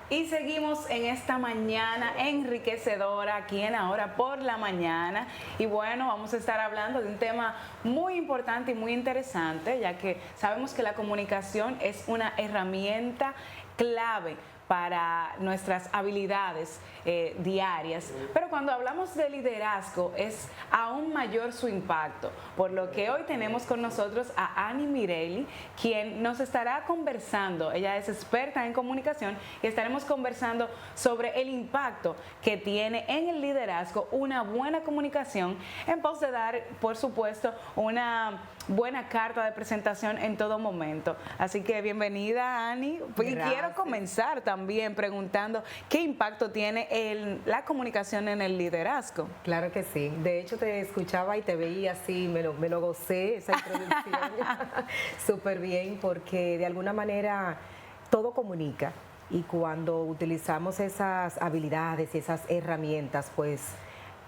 Y seguimos en esta mañana enriquecedora aquí en Ahora por la Mañana. Y bueno, vamos a estar hablando de un tema muy importante y muy interesante, ya que sabemos que la comunicación es una herramienta clave para nuestras habilidades diarias, pero cuando hablamos de liderazgo es aún mayor su impacto, por lo que hoy tenemos con nosotros a Annie Mirelli, quien nos estará conversando. Ella es experta en comunicación y estaremos conversando sobre el impacto que tiene en el liderazgo una buena comunicación, en pos de dar, por supuesto, una buena carta de presentación en todo momento. Así que bienvenida, Annie. Y quiero comenzar también preguntando qué impacto tiene la comunicación en el liderazgo. Claro que sí. De hecho, te escuchaba y te veía así, me lo gocé, esa introducción. Súper bien, porque de alguna manera todo comunica. Y cuando utilizamos esas habilidades y esas herramientas, pues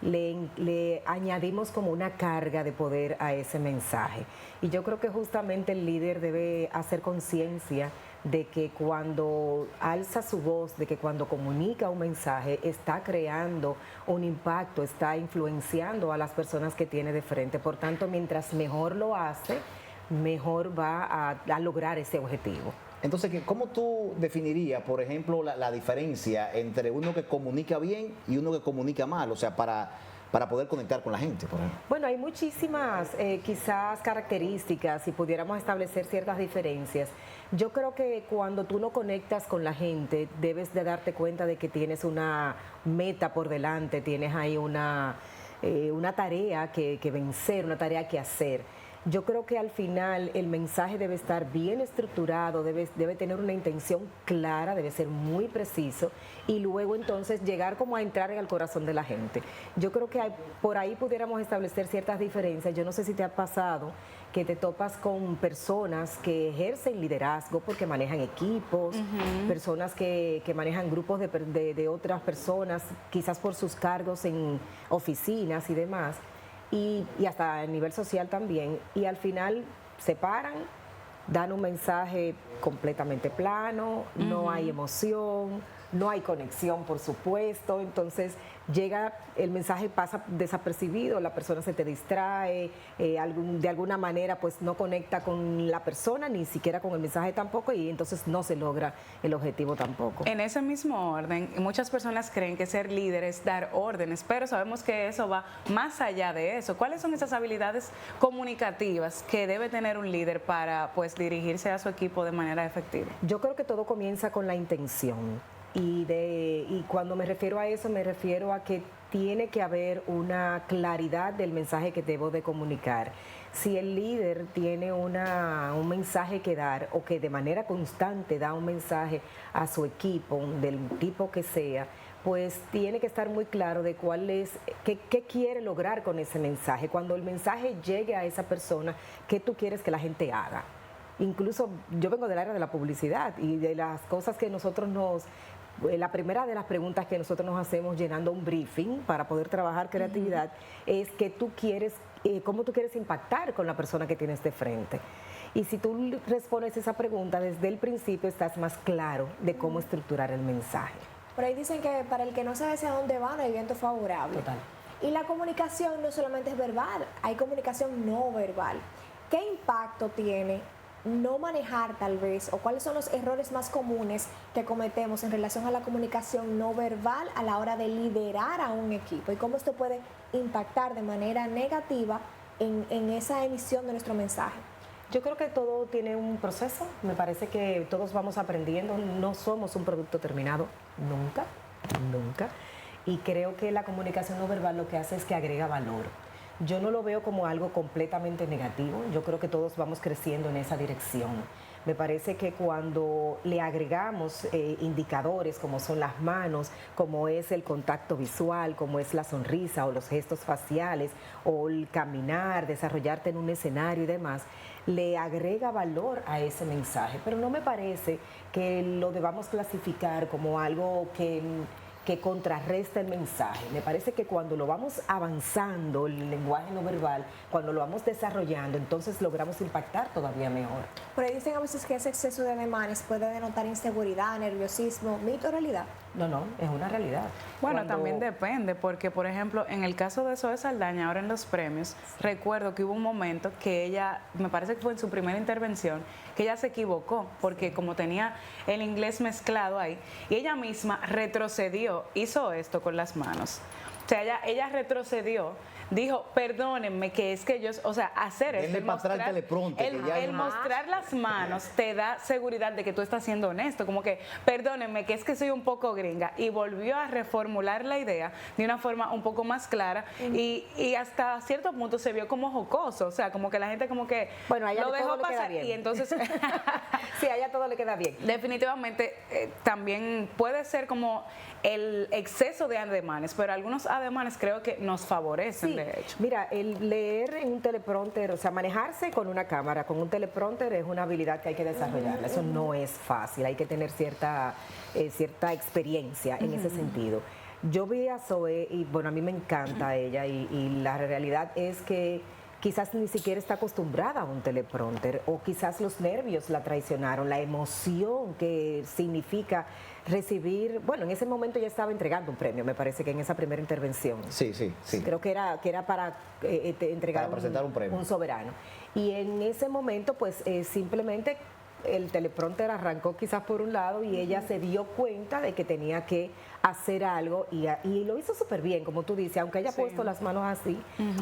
le añadimos como una carga de poder a ese mensaje. Y yo creo que justamente el líder debe hacer conciencia de que cuando alza su voz, de que cuando comunica un mensaje, está creando un impacto, está influenciando a las personas que tiene de frente. Por tanto, mientras mejor lo hace, mejor va a lograr ese objetivo. Entonces, ¿cómo tú definirías, por ejemplo, la diferencia entre uno que comunica bien y uno que comunica mal? O sea, para poder conectar con la gente, por ejemplo. Bueno, hay muchísimas quizás características y pudiéramos establecer ciertas diferencias. Yo creo que cuando tú no conectas con la gente, debes de darte cuenta de que tienes una meta por delante, tienes ahí una tarea que vencer, una tarea que hacer. Yo creo que al final el mensaje debe estar bien estructurado, debe tener una intención clara, debe ser muy preciso y luego entonces llegar como a entrar en el corazón de la gente. Yo creo que por ahí pudiéramos establecer ciertas diferencias. Yo no sé si te ha pasado que te topas con personas que ejercen liderazgo porque manejan equipos, personas que manejan grupos de otras personas, quizás por sus cargos en oficinas y demás. Y hasta a nivel social también, y al final se paran, dan un mensaje completamente plano, no hay emoción, no hay conexión, por supuesto. Entonces llega, el mensaje pasa desapercibido, la persona se te distrae, de alguna manera pues no conecta con la persona, ni siquiera con el mensaje tampoco, y entonces no se logra el objetivo tampoco. En ese mismo orden, muchas personas creen que ser líder es dar órdenes, pero sabemos que eso va más allá de eso. ¿Cuáles son esas habilidades comunicativas que debe tener un líder para pues dirigirse a su equipo de manera efectiva? Yo creo que todo comienza con la intención. Y cuando me refiero a eso, me refiero a que tiene que haber una claridad del mensaje que debo de comunicar. Si el líder tiene un mensaje que dar o que de manera constante da un mensaje a su equipo, del tipo que sea, pues tiene que estar muy claro de qué quiere lograr con ese mensaje. Cuando el mensaje llegue a esa persona, ¿qué tú quieres que la gente haga? Incluso yo vengo del área de la publicidad y de las cosas que la primera de las preguntas que nosotros nos hacemos llenando un briefing para poder trabajar creatividad es que cómo tú quieres impactar con la persona que tienes de frente. Y si tú respondes esa pregunta desde el principio, estás más claro de cómo estructurar el mensaje. Por ahí dicen que para el que no sabe hacia dónde va, no hay viento favorable. Total. Y la comunicación no solamente es verbal, hay comunicación no verbal. ¿Qué impacto tiene no manejar tal vez, o cuáles son los errores más comunes que cometemos en relación a la comunicación no verbal a la hora de liderar a un equipo, y cómo esto puede impactar de manera negativa en esa emisión de nuestro mensaje? Yo creo que todo tiene un proceso, me parece que todos vamos aprendiendo, no somos un producto terminado, nunca, nunca, y creo que la comunicación no verbal lo que hace es que agrega valor. Yo no lo veo como algo completamente negativo, yo creo que todos vamos creciendo en esa dirección. Me parece que cuando le agregamos indicadores como son las manos, como es el contacto visual, como es la sonrisa o los gestos faciales o el caminar, desarrollarte en un escenario y demás, le agrega valor a ese mensaje. Pero no me parece que lo debamos clasificar como algo que que contrarresta el mensaje. Me parece que cuando lo vamos avanzando, el lenguaje no verbal, cuando lo vamos desarrollando, entonces logramos impactar todavía mejor. Por ahí dicen a veces que ese exceso de ademanes puede denotar inseguridad, nerviosismo, mito o realidad. No, es una realidad. Bueno, Cuando- también depende, porque por ejemplo, en el caso de Zoe Saldaña, ahora en los premios, recuerdo que hubo un momento que ella, me parece que fue en su primera intervención, que ella se equivocó, porque como tenía el inglés mezclado ahí, y ella misma retrocedió, hizo esto con las manos. O sea, ella retrocedió, dijo, perdónenme, que es que yo, o sea, hacer esto, Denle para atrás el teleprompter, que ya el no- mostrar las manos te da seguridad de que tú estás siendo honesto, como que, perdónenme, que es que soy un poco gringa, y volvió a reformular la idea de una forma un poco más clara, y hasta cierto punto se vio como jocoso, o sea, como que la gente como que Bueno, a ella lo todo dejó le queda pasar, bien. y entonces... Sí, a ella todo le queda bien. Definitivamente también puede ser como el exceso de ademanes, pero algunos ademanes creo que nos favorecen, Sí, de hecho. mira, el leer en un teleprompter, o sea, manejarse con una cámara, con un teleprompter es una habilidad que hay que desarrollar. Eso no es fácil, hay que tener cierta experiencia en ese sentido. Yo vi a Zoe y bueno, a mí me encanta ella y la realidad es que quizás ni siquiera está acostumbrada a un teleprompter o quizás los nervios la traicionaron, la emoción que significa recibir, bueno, en ese momento ya estaba entregando un premio, me parece que en esa primera intervención. Sí. Creo que era para entregar Para presentar un premio. un soberano. Y en ese momento, pues simplemente el teleprompter arrancó quizás por un lado y ella se dio cuenta de que tenía que hacer algo y lo hizo súper bien, como tú dices, aunque haya Sí. puesto las manos así,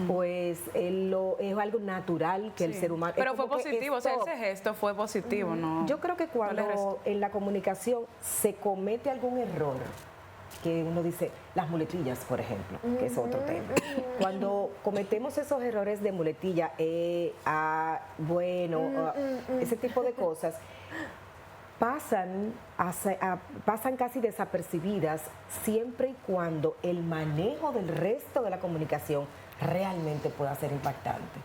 pues es algo natural que el Sí. ser humano... es Pero fue como que positivo, o sea, stop. ese gesto fue positivo, ¿no? Yo creo que le cuando restó. en la comunicación se comete algún error, que uno dice, las muletillas, por ejemplo, que es otro tema. Cuando cometemos esos errores de muletilla, ese tipo de cosas, pasan casi desapercibidas siempre y cuando el manejo del resto de la comunicación realmente pueda ser impactante.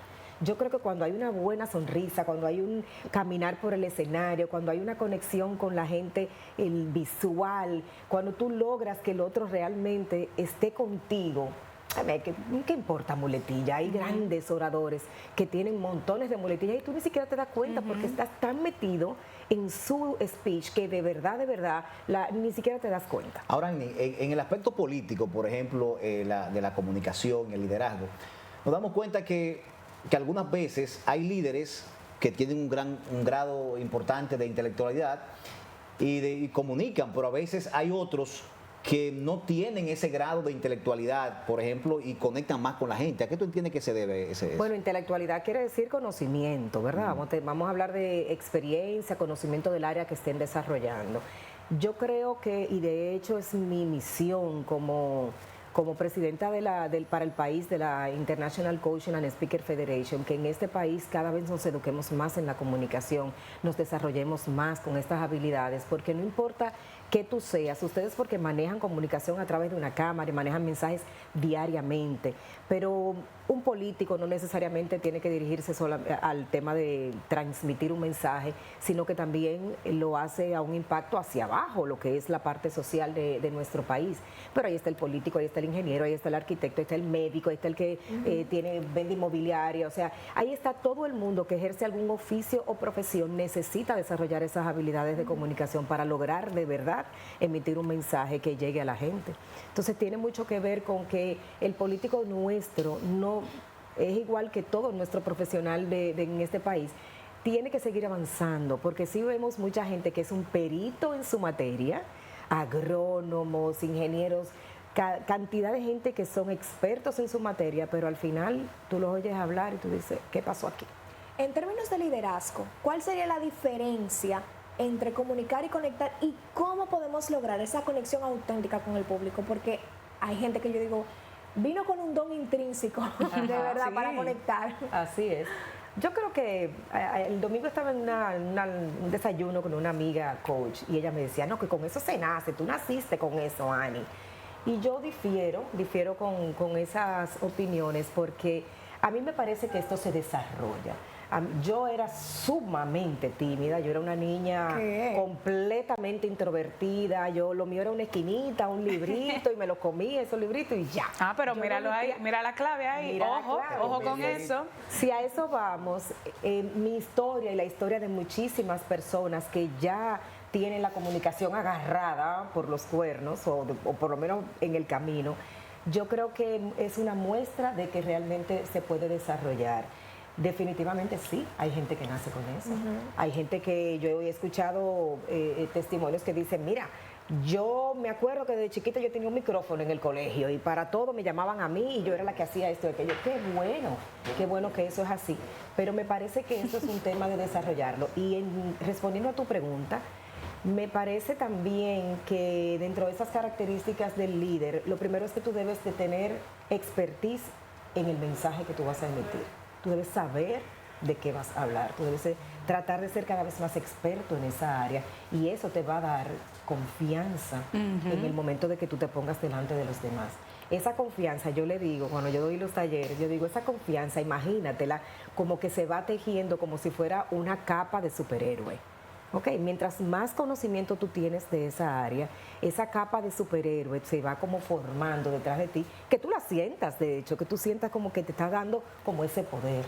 Yo creo que cuando hay una buena sonrisa, cuando hay un caminar por el escenario, cuando hay una conexión con la gente, el visual, cuando tú logras que el otro realmente esté contigo, ¿qué importa muletilla? Hay grandes oradores que tienen montones de muletillas y tú ni siquiera te das cuenta porque estás tan metido en su speech que de verdad, ni siquiera te das cuenta. Ahora, en el aspecto político, por ejemplo, de la comunicación, el liderazgo, nos damos cuenta que algunas veces hay líderes que tienen un grado importante de intelectualidad y comunican, pero a veces hay otros que no tienen ese grado de intelectualidad, por ejemplo, y conectan más con la gente. ¿A qué tú entiendes que se debe ese? Bueno, intelectualidad quiere decir conocimiento, ¿verdad? Vamos a hablar de experiencia, conocimiento del área que estén desarrollando. Yo creo que, y de hecho es mi misión como presidenta para el país de la International Coaching and Speaker Federation, que en este país cada vez nos eduquemos más en la comunicación, nos desarrollemos más con estas habilidades, porque no importa qué tú seas, ustedes porque manejan comunicación a través de una cámara y manejan mensajes diariamente, pero un político no necesariamente tiene que dirigirse solo al tema de transmitir un mensaje, sino que también lo hace a un impacto hacia abajo, lo que es la parte social de nuestro país. Pero ahí está el político, ahí está el ingeniero, ahí está el arquitecto, ahí está el médico, ahí está el que vende inmobiliaria, o sea, ahí está todo el mundo que ejerce algún oficio o profesión, necesita desarrollar esas habilidades de comunicación para lograr de verdad emitir un mensaje que llegue a la gente. Entonces tiene mucho que ver con que el político nuestro no es igual que todo nuestro profesional en este país, tiene que seguir avanzando, porque sí vemos mucha gente que es un perito en su materia, agrónomos, ingenieros, cantidad de gente que son expertos en su materia, pero al final tú los oyes hablar y tú dices, ¿qué pasó aquí? En términos de liderazgo, ¿cuál sería la diferencia entre comunicar y conectar y cómo podemos lograr esa conexión auténtica con el público? Porque hay gente que yo digo, vino con un don intrínseco, de verdad, sí. para conectar. Así es. Yo creo que el domingo estaba en un desayuno con una amiga coach y ella me decía, no, que con eso se nace, tú naciste con eso, Ani. Y yo difiero con esas opiniones porque a mí me parece que esto se desarrolla. Yo era sumamente tímida, yo era una niña ¿Qué? completamente introvertida, lo mío era una esquinita, un librito y me lo comía esos libritos y ya. Ah, pero Yo no míralo ahí, metía- mira la clave ahí. Mira la Ojo, clave, ojo con ¿ves? eso. Si a eso vamos, mi historia y la historia de muchísimas personas que ya tienen la comunicación agarrada por los cuernos o por lo menos en el camino, yo creo que es una muestra de que realmente se puede desarrollar. Definitivamente sí, hay gente que nace con eso. Hay gente que yo he escuchado testimonios que dicen, mira, yo me acuerdo que de chiquita yo tenía un micrófono en el colegio y para todo me llamaban a mí y yo era la que hacía esto y aquello. Qué bueno que eso es así. Pero me parece que eso es un tema de desarrollarlo. Y respondiendo a tu pregunta, me parece también que dentro de esas características del líder, lo primero es que tú debes de tener expertise en el mensaje que tú vas a emitir. Tú debes saber de qué vas a hablar, tú debes tratar de ser cada vez más experto en esa área y eso te va a dar confianza en el momento de que tú te pongas delante de los demás. Esa confianza, yo le digo, cuando yo doy los talleres, yo digo, esa confianza, imagínatela como que se va tejiendo como si fuera una capa de superhéroe. Ok, mientras más conocimiento tú tienes de esa área, esa capa de superhéroe se va como formando detrás de ti, que tú la sientas, de hecho, que tú sientas como que te está dando como ese poder.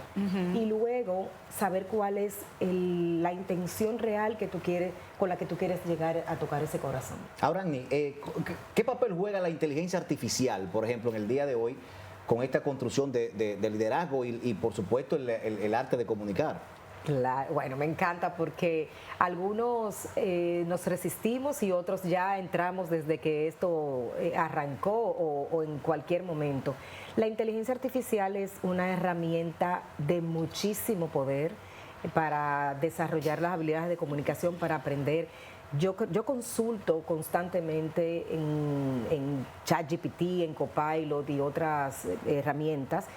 Y luego saber cuál es la intención real que tú quieres, con la que tú quieres llegar a tocar ese corazón. Ahora, Annie, ¿qué papel juega la inteligencia artificial, por ejemplo, en el día de hoy, con esta construcción de liderazgo y, por supuesto, el arte de comunicar? Claro, bueno, me encanta porque algunos nos resistimos y otros ya entramos desde que esto arrancó o en cualquier momento. La inteligencia artificial es una herramienta de muchísimo poder para desarrollar las habilidades de comunicación, para aprender. Yo consulto constantemente en ChatGPT, en Copilot y otras herramientas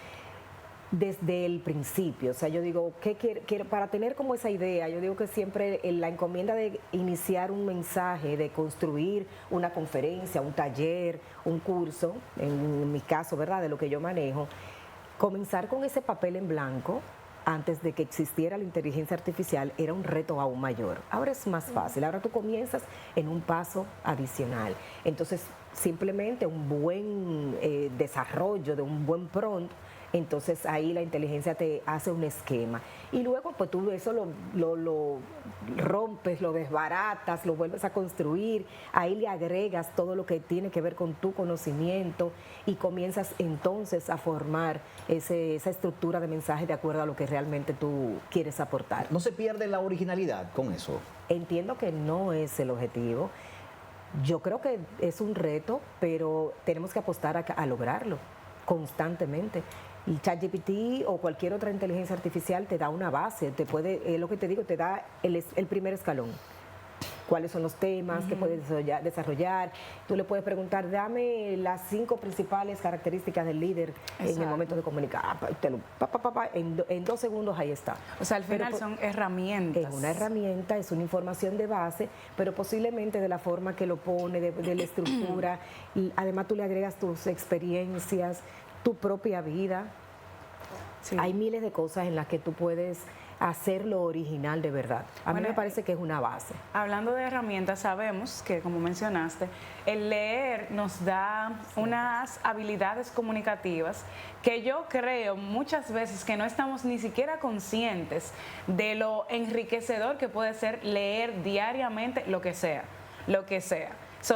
desde el principio. O sea, yo digo, ¿qué quiero? Para tener como esa idea, yo digo que siempre la encomienda de iniciar un mensaje, de construir una conferencia, un taller, un curso, en mi caso, ¿verdad?, de lo que yo manejo, comenzar con ese papel en blanco antes de que existiera la inteligencia artificial era un reto aún mayor. Ahora es más fácil, ahora tú comienzas en un paso adicional. Entonces, simplemente un buen desarrollo de un buen prompt, entonces ahí la inteligencia te hace un esquema. Y luego pues tú eso lo rompes, lo desbaratas, lo vuelves a construir, ahí le agregas todo lo que tiene que ver con tu conocimiento y comienzas entonces a formar esa estructura de mensaje de acuerdo a lo que realmente tú quieres aportar. ¿No se pierde la originalidad con eso? Entiendo que no es el objetivo. Yo creo que es un reto, pero tenemos que apostar a lograrlo constantemente. Y ChatGPT o cualquier otra inteligencia artificial te da una base, lo que te digo, te da el primer escalón. Cuáles son los temas que puedes desarrollar. Tú le puedes preguntar, dame las 5 principales características del líder en el momento de comunicar. En 2 segundos ahí está. O sea, al final son herramientas. Es una herramienta, es una información de base, pero posiblemente de la forma que lo pone, de la estructura. Y además tú le agregas tus experiencias, tu propia vida. Sí. Hay miles de cosas en las que tú puedes hacerlo original de verdad. A mí Bueno, me parece que es una base. Hablando de herramientas, sabemos que, como mencionaste, el leer nos da unas habilidades comunicativas que yo creo muchas veces que no estamos ni siquiera conscientes de lo enriquecedor que puede ser leer diariamente lo que sea, lo que sea.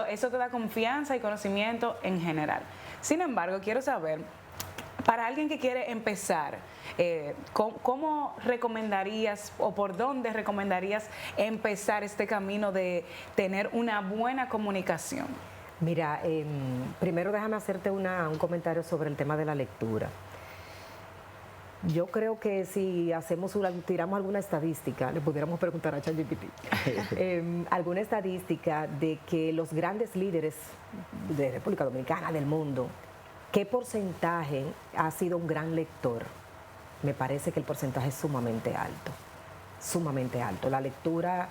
Eso te da confianza y conocimiento en general. Sin embargo, quiero saber, para alguien que quiere empezar, ¿cómo recomendarías o por dónde recomendarías empezar este camino de tener una buena comunicación? Mira, primero déjame hacerte un comentario sobre el tema de la lectura. Yo creo que si tiramos alguna estadística, le pudiéramos preguntar a ChatGPT, alguna estadística de que los grandes líderes de República Dominicana, del mundo, ¿qué porcentaje ha sido un gran lector? Me parece que el porcentaje es sumamente alto, sumamente alto. La lectura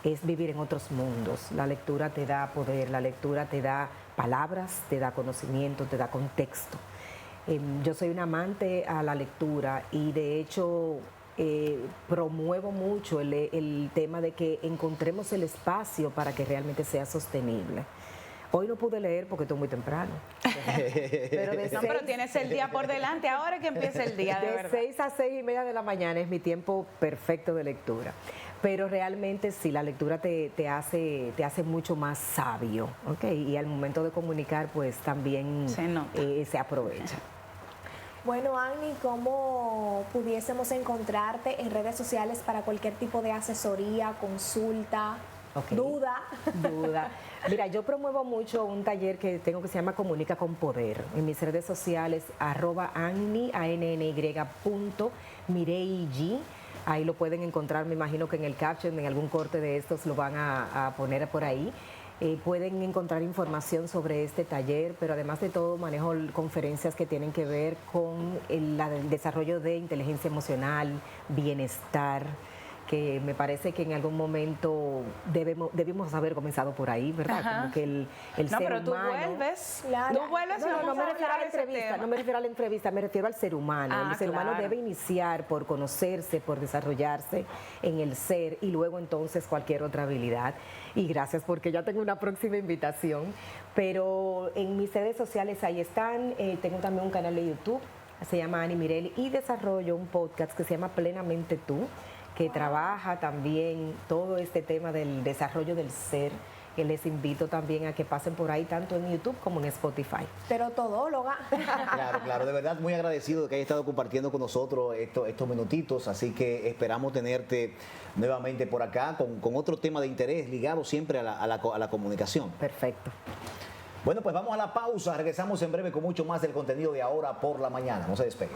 es vivir en otros mundos, la lectura te da poder, la lectura te da palabras, te da conocimiento, te da contexto. Yo soy un amante a la lectura y de hecho promuevo mucho el tema de que encontremos el espacio para que realmente sea sostenible. Hoy no pude leer porque estoy muy temprano. Pero No, pero tienes el día por delante, ahora que empieza el día, de de verdad. 6 a 6 y media de la mañana es mi tiempo perfecto de lectura. Pero realmente sí, la lectura te hace mucho más sabio, ¿ok? Y al momento de comunicar, pues también Se nota. se aprovecha. Bueno, Annie, ¿cómo pudiésemos encontrarte en redes sociales para cualquier tipo de asesoría, consulta, Ok. duda? Duda. Mira, yo promuevo mucho un taller que tengo que se llama Comunica con Poder. En mis redes sociales, @Anny, @Mireille. Ahí lo pueden encontrar, me imagino que en el caption, en algún corte de estos lo van a poner por ahí. Pueden encontrar información sobre este taller, pero además de todo manejo conferencias que tienen que ver con el desarrollo de inteligencia emocional, bienestar, que me parece que en algún momento debimos haber comenzado por ahí, ¿verdad? Ajá. Como que el No, ser pero tú humano... vuelves, Claro. tú vuelves y No, vamos no me a refiero a hablar la de ese entrevista, tema. no me refiero a la entrevista, me refiero al ser humano. Ah, El ser humano claro. debe iniciar por conocerse, por desarrollarse en el ser y luego entonces cualquier otra habilidad. Y gracias porque ya tengo una próxima invitación. Pero en mis redes sociales ahí están, tengo también un canal de YouTube, se llama Annie Mireille, y desarrollo un podcast que se llama Plenamente Tú, que trabaja también todo este tema del desarrollo del ser, que les invito también a que pasen por ahí tanto en YouTube como en Spotify. Pero todóloga. Claro, claro, de verdad muy agradecido de que hayas estado compartiendo con nosotros estos minutitos, así que esperamos tenerte nuevamente por acá con otro tema de interés ligado siempre a la comunicación. Perfecto. Bueno, pues vamos a la pausa, regresamos en breve con mucho más del contenido de Ahora por la Mañana, no se despegue.